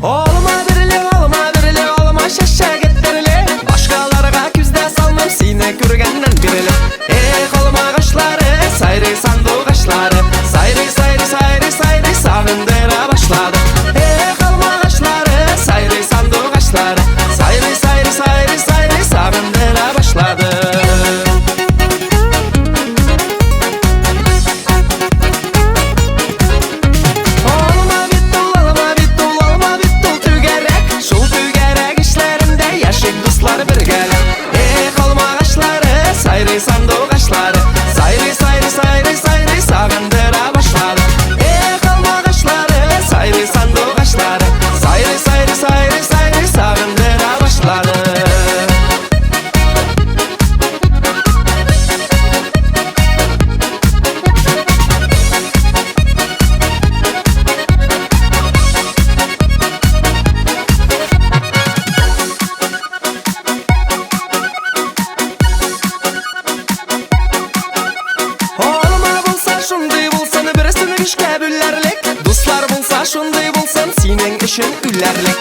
Olma şaşa gettirili. Başkalarga küzde salmam sine kürgenden birili. Koluma kaşları, sayri sandu kaşları. Sayri sayri sayri sayri savundıra başladı. Koluma kaşları, sayri sandu kaşları. Sayri sayri sayri sayri savundıra başladı. Sayri sandu kaşları, sayri sayri sayri sayri savundıra başladı. Kalma kaşları, sayri sandu kaşları. Sayri sayri sayri sayri savundıra başladı. Şunday bulsan sinen işin üllerlik.